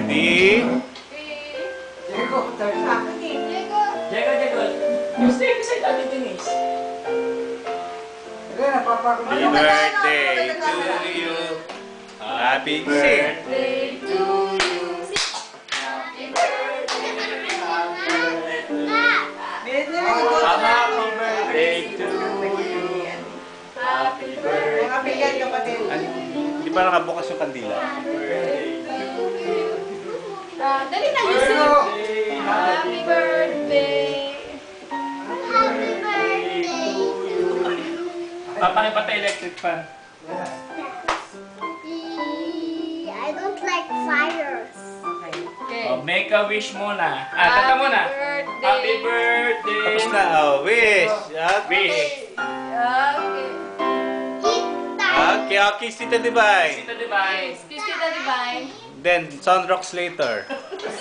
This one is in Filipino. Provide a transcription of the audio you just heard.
Ready? Diego, turn sa akin eh. Diego. You stay beside Ate Denise. Sige, napapagod. Happy birthday to you. Happy birthday to you. Happy birthday to you. Happy birthday. Mga bigyan kapatid. Di ba nakabukas yung kandila? Dali na, Yusuf. Happy birthday. Happy birthday to you. Papakipata electric fan. I don't like fires. Okay. Oh, make a wish muna. Kanta muna. Happy birthday. Tapos na, oh, wish. Wish. Okay. Okay, okay, Tita Divine. Tita Divine. Kiss kita, Divine. Then, Sunrocks later. Bilis